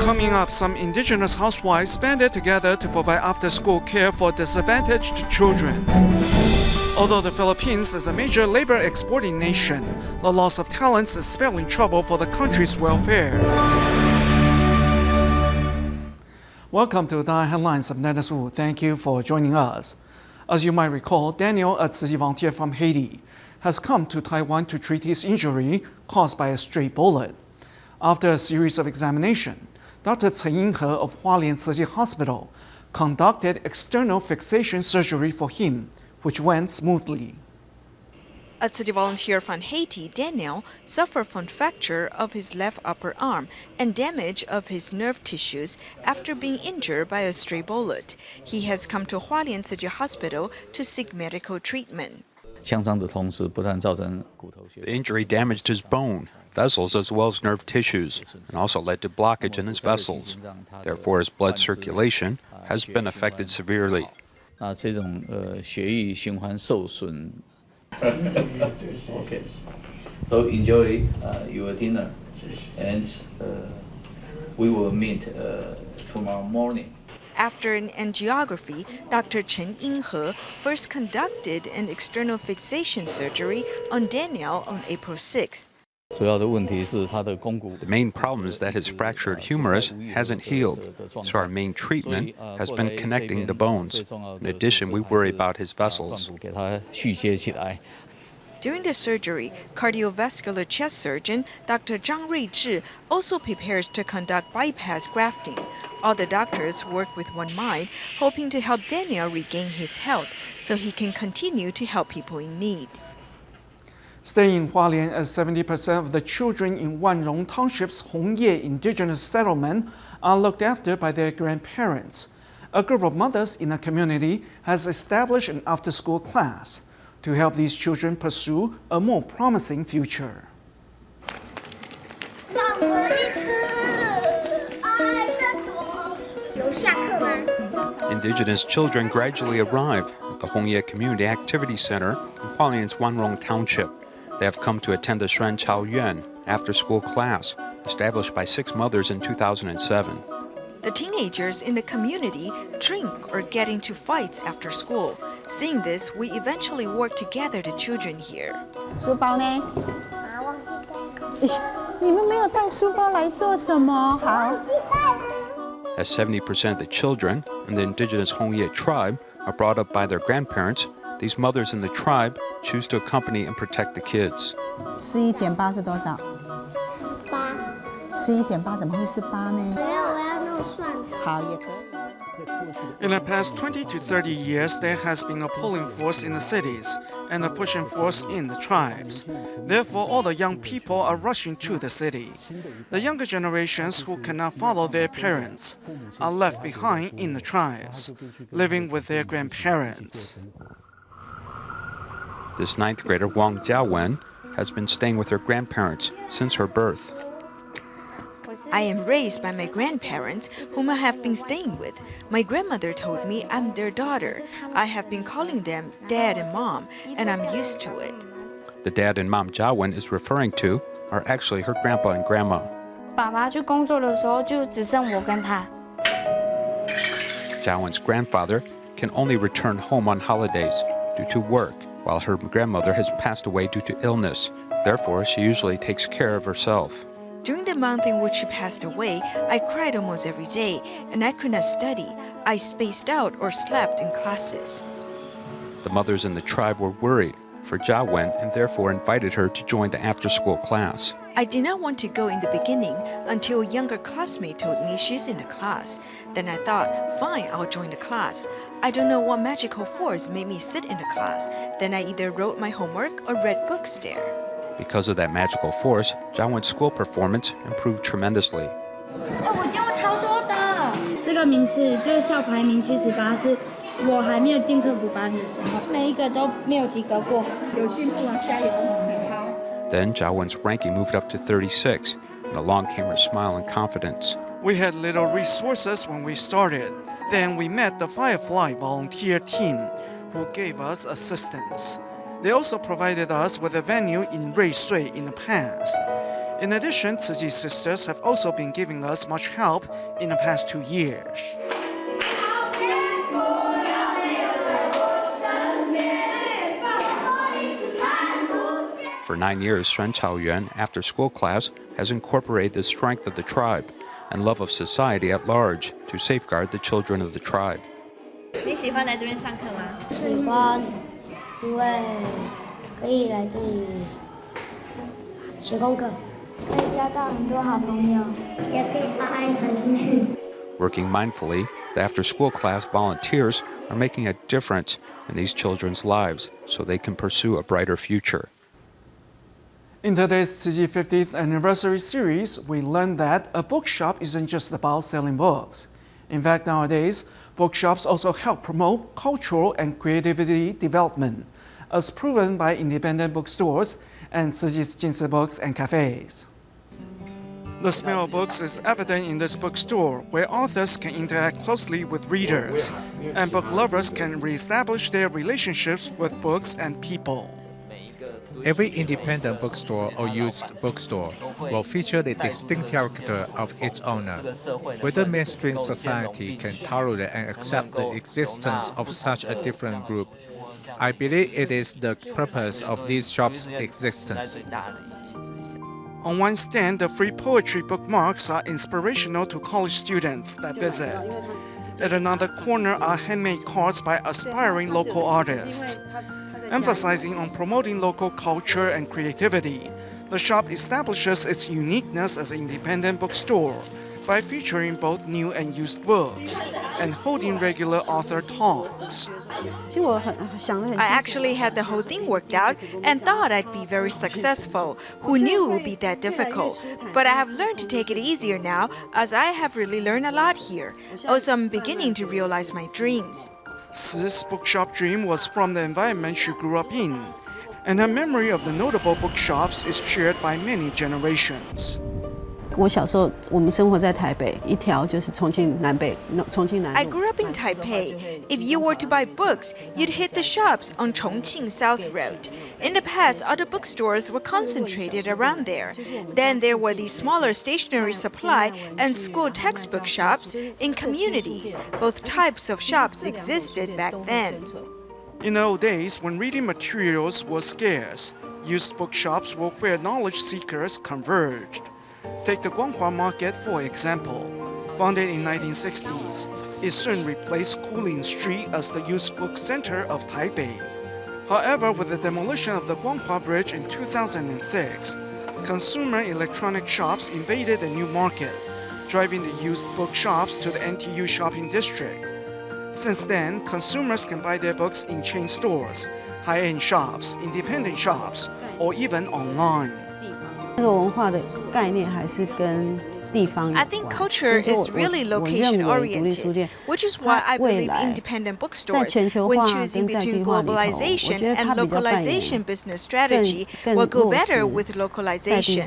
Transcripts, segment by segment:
Coming up, some indigenous housewives banded together to provide after-school care for disadvantaged children. Although the Philippines is a major labor exporting nation, the loss of talents is spelling trouble for the country's welfare. Welcome to DaAi Headlines. I'm Dennis Wu. Thank you for joining us. As you might recall, Daniel, a Tzu volunteer from Haiti, has come to Taiwan to treat his injury caused by a stray bullet. After a series of examinations, Dr. Chen Yinghe of Hualien Tzu Hospital conducted external fixation surgery for him, which went smoothly. A Tzu volunteer from Haiti, Daniel, suffered from fracture of his left upper arm and damage of his nerve tissues after being injured by a stray bullet. He has come to Hualien Tzu Hospital to seek medical treatment. The injury damaged his bone, vessels, as well as nerve tissues, and also led to blockage in his vessels. Therefore, his blood circulation has been affected severely. Okay. So enjoy your dinner, and we will meet tomorrow morning. After an angiography, Dr. Chen Yinghe first conducted an external fixation surgery on Daniel on April 6th. The main problem is that his fractured humerus hasn't healed, so our main treatment has been connecting the bones. In addition, we worry about his vessels. During the surgery, cardiovascular chest surgeon Dr. Zhang Ruizhi also prepares to conduct bypass grafting. All the doctors work with one mind, hoping to help Daniel regain his health so he can continue to help people in need. Staying in Hualien, as 70% of the children in Wanrong Township's Hongye indigenous settlement are looked after by their grandparents. A group of mothers in the community has established an after-school class to help these children pursue a more promising future. Indigenous children gradually arrive at the Hongye Community Activity Center in Hualien's Wanrong Township. They have come to attend the Shuan Chao Yuan after-school class, established by 6 mothers in 2007. The teenagers in the community drink or get into fights after school. Seeing this, we eventually work to gather the children here. 书包呢？你们没有带书包来做什么？好。 As 70% of the children in the indigenous Hongye tribe are brought up by their grandparents, these mothers in the tribe choose to accompany and protect the kids. 11减8是多少？8。11减8怎么会是8呢？我要弄算的。好，也可以。 In the past 20 to 30 years, there has been a pulling force in the cities and a pushing force in the tribes. Therefore, all the young people are rushing to the city. The younger generations who cannot follow their parents are left behind in the tribes, living with their grandparents. This 9th grader Wang Jiawen has been staying with her grandparents since her birth. I am raised by my grandparents, whom I have been staying with. My grandmother told me I'm their daughter. I have been calling them dad and mom, and I'm used to it. The dad and mom Jiawen is referring to are actually her grandpa and grandma. 爸爸去工作的时候，就只剩我跟他。 Jiawen's grandfather can only return home on holidays due to work, while her grandmother has passed away due to illness. Therefore, she usually takes care of herself. During the month in which she passed away, I cried almost every day, and I could not study. I spaced out or slept in classes. The mothers in the tribe were worried for Jiawen and therefore invited her to join the after-school class. I did not want to go in the beginning until a younger classmate told me she's in the class. Then I thought, fine, I'll join the class. I don't know what magical force made me sit in the class. Then I either wrote my homework or read books there. Because of that magical force, Jiawen's school performance improved tremendously. 我教超多的。这个名次就是校排名78，是我还没有进科普班的时候，每一个都没有及格过。有进步啊，加油！好。 Then Jiawen's ranking moved up to 36, and along came her smile and confidence. We had little resources when we started. Then we met the Firefly volunteer team, who gave us assistance. They also provided us with a venue in Ruisui in the past. In addition, Tzu Ji sisters have also been giving us much help in the past 2 years. For 9 years, Xuan Chaoyuan after-school class has incorporated the strength of the tribe and love of society at large to safeguard the children of the tribe. 你喜欢来这边上课吗？喜欢，因为可以来这里学功课，可以交到很多好朋友，也可以把爱传出去。Working mindfully, the after-school class volunteers are making a difference in these children's lives so they can pursue a brighter future. In today's Tzu Ji 50th anniversary series, we learned that a bookshop isn't just about selling books. In fact, nowadays, bookshops also help promote cultural and creativity development, as proven by independent bookstores and Tzu Ji's Jinsi books and cafes. The smell of books is evident in this bookstore, where authors can interact closely with readers, and book lovers can reestablish their relationships with books and people. Every independent bookstore or used bookstore will feature the distinct character of its owner. Whether mainstream society can tolerate and accept the existence of such a different group, I believe it is the purpose of these shops' existence. On one stand, the free poetry bookmarks are inspirational to college students that visit. At another corner are handmade cards by aspiring local artists. Emphasizing on promoting local culture and creativity, the shop establishes its uniqueness as an independent bookstore by featuring both new and used books and holding regular author talks. I actually had the whole thing worked out and thought I'd be very successful. Who knew it would be that difficult? But I have learned to take it easier now, as I have really learned a lot here. Also, I'm beginning to realize my dreams. Si's bookshop dream was from the environment she grew up in, and her memory of the notable bookshops is shared by many generations. 我小时候，我们生活在台北，一条就是重庆南路。 I grew up in Taipei. If you were to buy books, you'd hit the shops on Chongqing South Road. In the past, other bookstores were concentrated around there. Then there were the smaller stationery supply and school textbook shops in communities. Both types of shops existed back then. In the old days, when reading materials were scarce, used bookshops were where knowledge seekers converged. Take the Guanghua Market, for example. Founded in 1960s, it soon replaced Kulin Street as the used book center of Taipei. However, with the demolition of the Guanghua Bridge in 2006, consumer electronic shops invaded the new market, driving the used bookshops to the NTU shopping district. Since then, consumers can buy their books in chain stores, high-end shops, independent shops, or even online. 那个文化的概念还是跟地方有关。 I think culture is really location-oriented, which is why I believe independent bookstores, when choosing between globalization and localization business strategy, will go better with localization.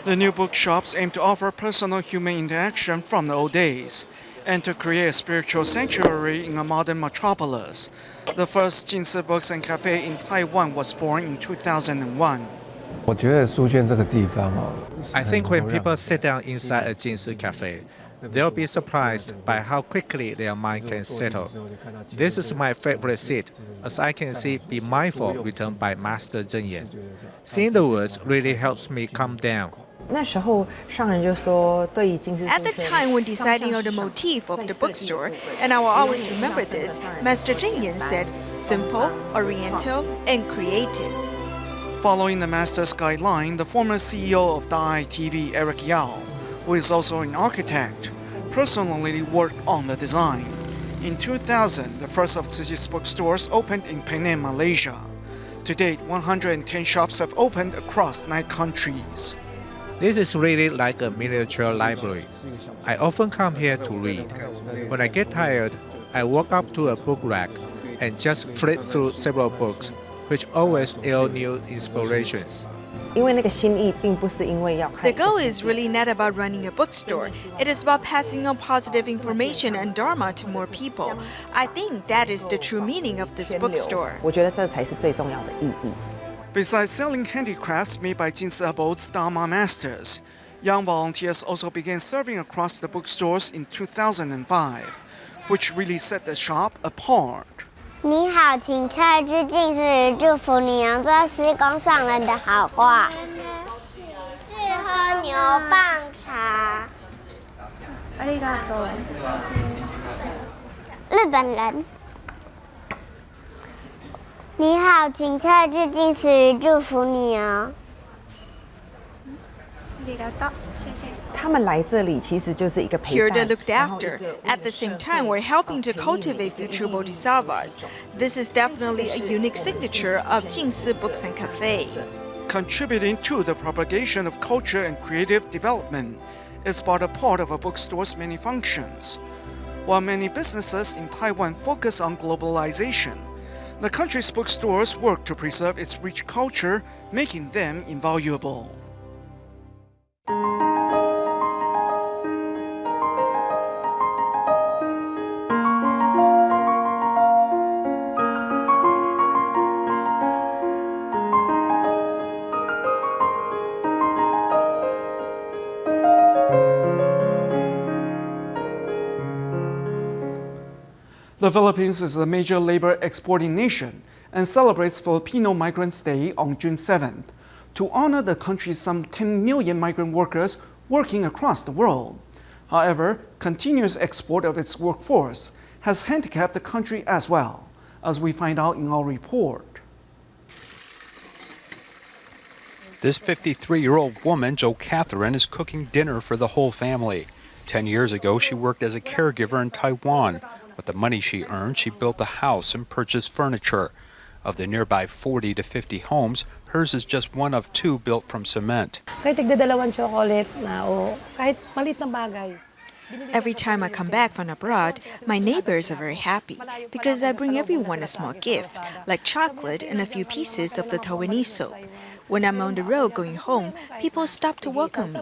The new bookshops aim to offer personal human interaction from the old days, and to create a spiritual sanctuary in a modern metropolis. The first Jinsi Books and Cafe in Taiwan was born in 2001. I think when people sit down inside a Jinsi cafe, they'll be surprised by how quickly their mind can settle. This is my favorite seat, as I can see Be Mindful written by Master Zheng Yan. Seeing the words really helps me calm down. At the time when deciding on the motif of the bookstore, and I will always remember this, Master Zheng Yan said, simple, oriental, and creative. Following the master's guideline, the former CEO of DaAi TV, Eric Yao, who is also an architect, personally worked on the design. In 2000, the first of Tzu Ji's bookstores opened in Penang, Malaysia. To date, 110 shops have opened across 9 countries. This is really like a miniature library. I often come here to read. When I get tired, I walk up to a book rack and just flip through several books, which always yield new inspirations. The goal is really not about running a bookstore. It is about passing on positive information and Dharma to more people. I think that is the true meaning of this bookstore. Besides selling handicrafts made by Jinsi Abode's Dharma masters, young volunteers also began serving across the bookstores in 2005, which really set the shop apart. 你好，请蔡句近似于祝福你扬州施工上人的好话。是喝牛蒡茶。ありがとう。日本人。你好，请蔡句近似于祝福你哦。ありがとう，谢谢。他们来这里其实就是一个陪 Here 伴。 they're looked after. At the same time, we're helping to cultivate future bodhisattvas. This is definitely a unique signature of Jinsi Books and Cafe. Contributing to the propagation of culture and creative development is but a part of a bookstore's many functions. While many businesses in Taiwan focus on globalization, the country's bookstores work to preserve its rich culture, making them invaluable. The Philippines is a major labor exporting nation and celebrates Filipino Migrants' Day on June 7th to honor the country's some 10 million migrant workers working across the world. However, continuous export of its workforce has handicapped the country as well, as we find out in our report. This 53-year-old woman, Jo Catherine, is cooking dinner for the whole family. 10 years ago, she worked as a caregiver in Taiwan. With the money she earned, she built a house and purchased furniture. Of the nearby 40 to 50 homes, hers is just one of 2 built from cement. Every time I come back from abroad, my neighbors are very happy because I bring everyone a small gift, like chocolate and a few pieces of the Taiwanese soap. When I'm on the road going home, people stop to welcome me.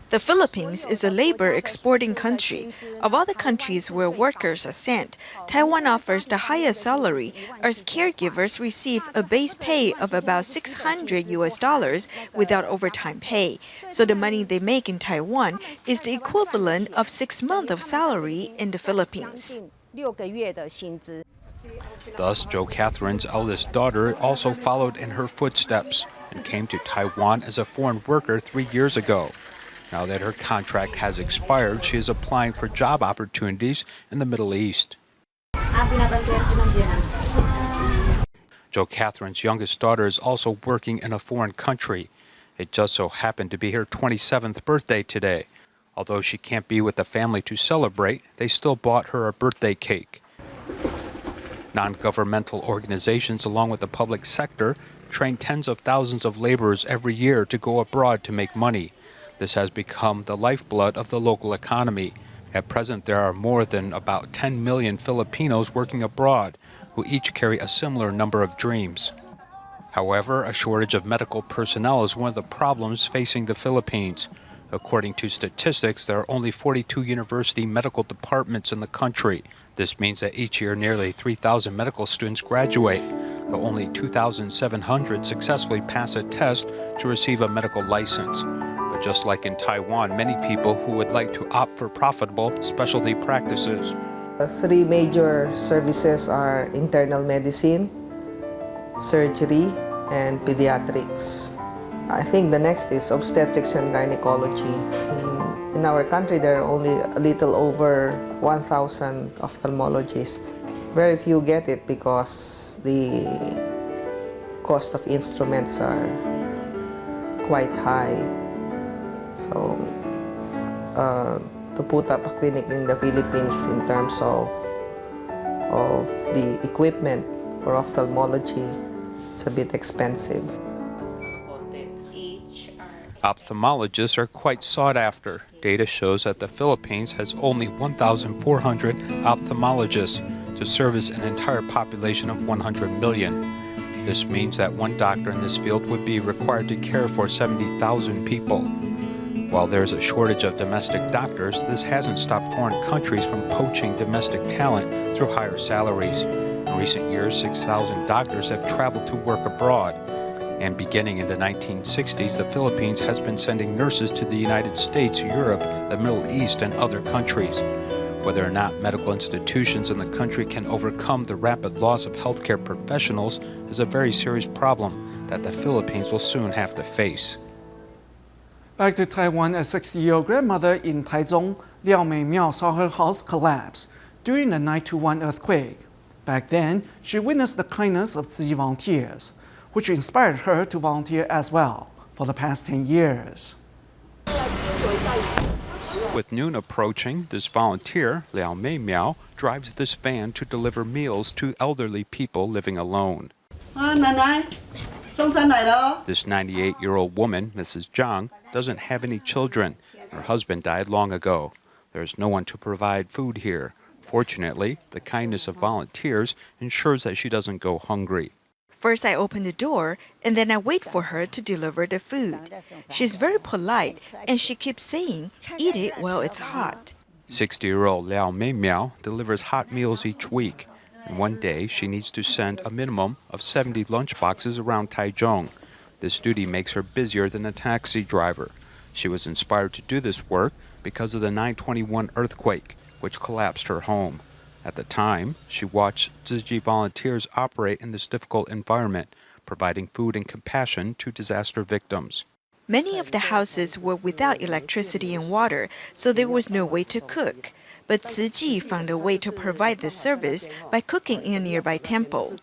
The Philippines is a labor exporting country. Of all the countries where workers are sent, Taiwan offers the highest salary, as caregivers receive a base pay of about $600 without overtime pay. So the money they make in Taiwan is the equivalent of 6 months of salary in the Philippines. Thus, Jo Catherine's eldest daughter also followed in her footsteps and came to Taiwan as a foreign worker 3 years ago. Now that her contract has expired, she is applying for job opportunities in the Middle East. Jo Catherine's youngest daughter is also working in a foreign country. It just so happened to be her 27th birthday today. Although she can't be with the family to celebrate, they still bought her a birthday cake. Non-governmental organizations, along with the public sector, train tens of thousands of laborers every year to go abroad to make money. This has become the lifeblood of the local economy. At present, there are more than about 10 million Filipinos working abroad, who each carry a similar number of dreams. However, a shortage of medical personnel is one of the problems facing the Philippines. According to statistics, there are only 42 university medical departments in the country. This means that each year nearly 3,000 medical students graduate, though only 2,700 successfully pass a test to receive a medical license. But just like in Taiwan, many people who would like to opt for profitable specialty practices. 3 major services are internal medicine, surgery, and pediatrics. I think the next is obstetrics and gynecology. In our country, there are only a little over 1,000 ophthalmologists. Very few get it because the cost of instruments are quite high. So, to put up a clinic in the Philippines in terms of the equipment for ophthalmology, it's a bit expensive. Ophthalmologists are quite sought after. Data shows that the Philippines has only 1,400 ophthalmologists to service an entire population of 100 million. This means that one doctor in this field would be required to care for 70,000 people. While there's a shortage of domestic doctors, this hasn't stopped foreign countries from poaching domestic talent through higher salaries. In recent years, 6,000 doctors have traveled to work abroad. And beginning in the 1960s, the Philippines has been sending nurses to the United States, Europe, the Middle East, and other countries. Whether or not medical institutions in the country can overcome the rapid loss of healthcare professionals is a very serious problem that the Philippines will soon have to face. Back to Taiwan, a 60-year-old grandmother in Taichung, Liao Meimiao, saw her house collapse during the 9/1 earthquake. Back then, she witnessed the kindness of Tzu Chi volunteers, which inspired her to volunteer as well for the past 10 years. With noon approaching, this volunteer, Liao Meimiao, drives this van to deliver meals to elderly people living alone. This 98-year-old woman, Mrs. Zhang, doesn't have any children. Her husband died long ago. There's no one to provide food here. Fortunately, the kindness of volunteers ensures that she doesn't go hungry. First, I open the door, and then I wait for her to deliver the food. She's very polite, and she keeps saying, "Eat it while it's hot." 60-year-old Liao Meimiao delivers hot meals each week. And one day, she needs to send a minimum of 70 lunch boxes around Taichung. This duty makes her busier than a taxi driver. She was inspired to do this work because of the 9/21 earthquake, which collapsed her home. At the time, she watched Tzu Chi volunteers operate in this difficult environment, providing food and compassion to disaster victims. Many of the houses were without electricity and water, so there was no way to cook. But Tzu Chi found a way to provide this service by cooking in a nearby temple.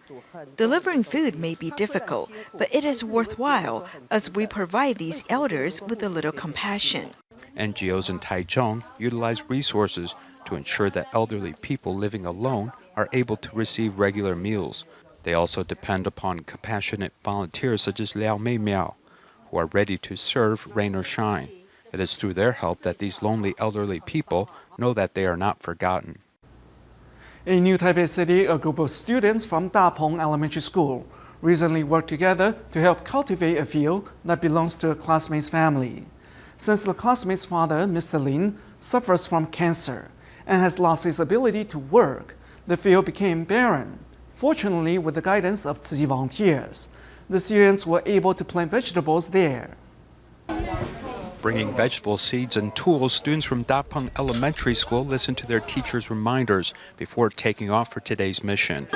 Delivering food may be difficult, but it is worthwhile as we provide these elders with a little compassion. NGOs in Taichung utilize resources to ensure that elderly people living alone are able to receive regular meals. They also depend upon compassionate volunteers such as Liao Meimiao, who are ready to serve rain or shine. It is through their help that these lonely elderly people know that they are not forgotten. In New Taipei City, a group of students from Dapeng Elementary School recently worked together to help cultivate a field that belongs to a classmate's family. Since the classmate's father, Mr. Lin, suffers from cancer and has lost his ability to work, the field became barren. Fortunately, with the guidance of Tzu Chi volunteers, the students were able to plant vegetables there. Bringing vegetable seeds and tools, students from Dapeng Elementary School listen to their teachers' reminders before taking off for today's mission.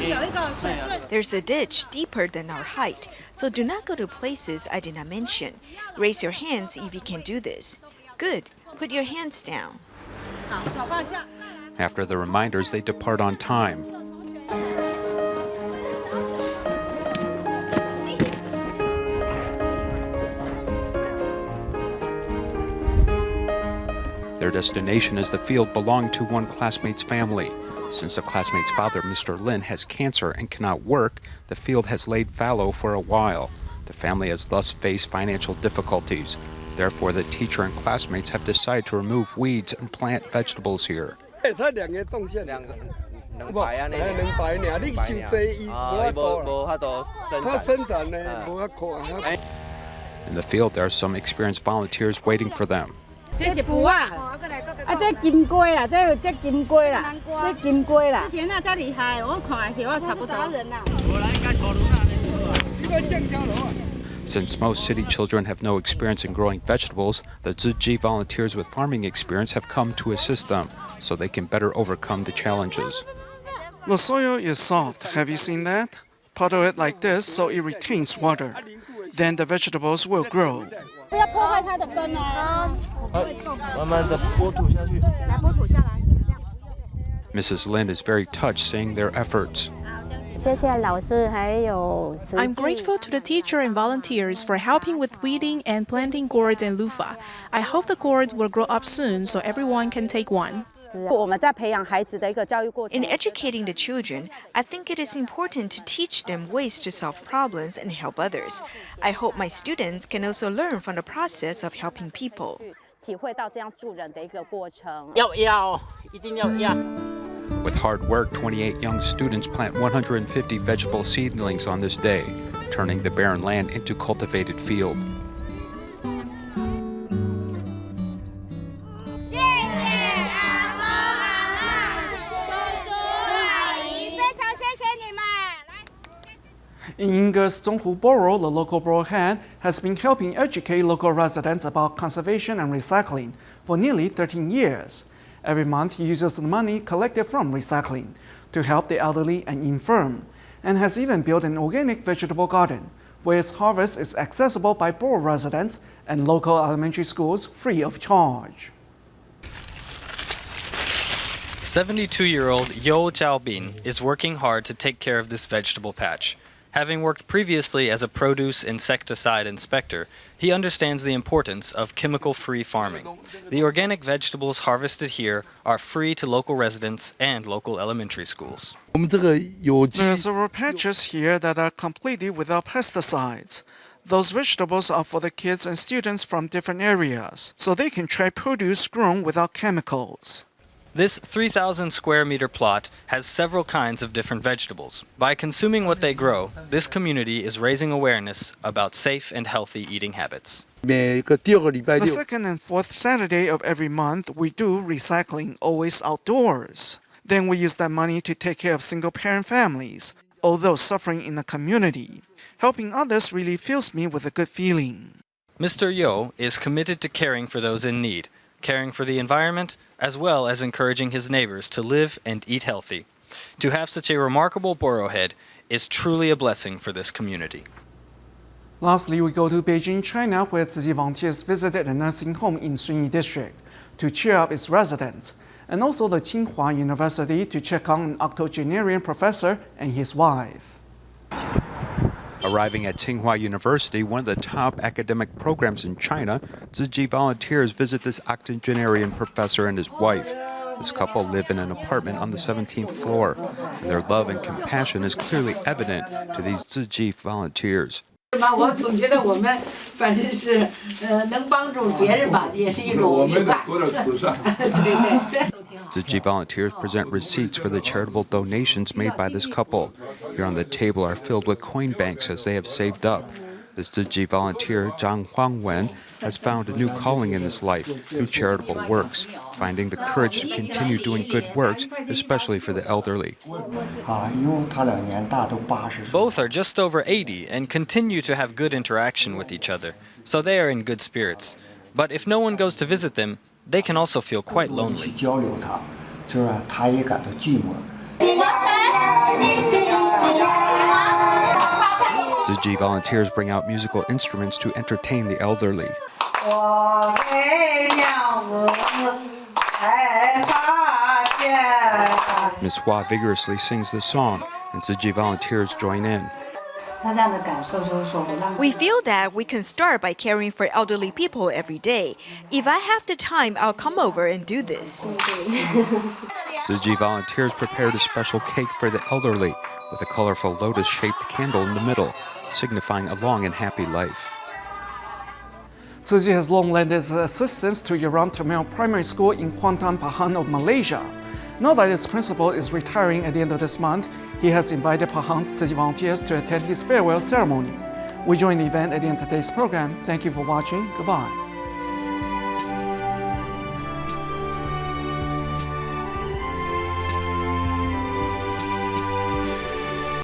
There's a ditch deeper than our height, so do not go to places I did not mention. Raise your hands if you can do this. Good. Put your hands down. After the reminders, they depart on time. Their destination is the field belonging to one classmate's family. Since the classmate's father, Mr. Lin, has cancer and cannot work, the field has laid fallow for a while. The family has thus faced financial difficulties. Therefore, the teacher and classmates have decided to remove weeds and plant vegetables here. In the field, there are some experienced volunteers waiting for them. Since most city children have no experience in growing vegetables, the Tzu Chi volunteers with farming experience have come to assist them so they can better overcome the challenges. The soil is soft. Have you seen that? Puddle it like this so it retains water. Then the vegetables will grow. Mrs. Lin is very touched seeing their efforts. I'm grateful to the teacher and volunteers for helping with weeding and planting gourds and loofah. I hope the gourds will grow up soon so everyone can take one. In educating the children, I think it is important to teach them ways to solve problems and help others. I hope my students can also learn from the process of helping people. With hard work, 28 young students plant 150 vegetable seedlings on this day, turning the barren land into cultivated field. In Yingge's Zhonghu Borough, the local borough head has been helping educate local residents about conservation and recycling for nearly 13 years. Every month, he uses the money collected from recycling to help the elderly and infirm, and has even built an organic vegetable garden where its harvest is accessible by borough residents and local elementary schools free of charge. 72-year-old Yo Jiaobin is working hard to take care of this vegetable patch. Having worked previously as a produce insecticide inspector, he understands the importance of chemical-free farming. The organic vegetables harvested here are free to local residents and local elementary schools. There are several patches here that are completely without pesticides. Those vegetables are for the kids and students from different areas, so they can try produce grown without chemicals. This 3,000 square meter plot has several kinds of different vegetables. By consuming what they grow, this community is raising awareness about safe and healthy eating habits. The second and fourth Saturday of every month, we do recycling, always outdoors. Then we use that money to take care of single-parent families, or those suffering in the community. Helping others really fills me with a good feeling. Mr. Yo is committed to caring for those in need, caring for the environment, as well as encouraging his neighbors to live and eat healthy. To have such a remarkable borough head is truly a blessing for this community. Lastly, we go to Beijing, China, where Tzu Chi volunteers visited a nursing home in Sunyi District to cheer up its residents, and also the Tsinghua University to check on an octogenarian professor and his wife. Arriving at Tsinghua University, one of the top academic programs in China, Tzu Chi volunteers visit this octogenarian professor and his wife. This couple live in an apartment on the 17th floor, and their love and compassion is clearly evident to these Tzu Chi volunteers. 我总觉得我们反正是能帮助别人吧，也是一种愉快。对。 Tzu Chi volunteers present receipts for the charitable donations made by this couple. Here on the table are filled with coin banks as they have saved up. This Tzu Chi volunteer, Zhang Huangwen, has found a new calling in his life through charitable works, finding the courage to continue doing good works, especially for the elderly. Both are just over 80 and continue to have good interaction with each other, so they are in good spirits. But if no one goes to visit them, they can also feel quite lonely. Tzu Chi volunteers bring out musical instruments to entertain the elderly. Ms. Hua vigorously sings the song, and Tzu Chi volunteers join in. We feel that we can start by caring for elderly people every day. If I have the time, I'll come over and do this. Tzu Chi volunteers prepared a special cake for the elderly with a colorful lotus-shaped candle in the middle, signifying a long and happy life. Tzu Chi has long lent his assistance to Yaran Tamil Primary School in Kuantan, Pahang of Malaysia. Now that its principal is retiring at the end of this month, he has invited Pahang's Tzu Chi volunteers to attend his farewell ceremony. We join the event at the end of today's program. Thank you for watching. Goodbye.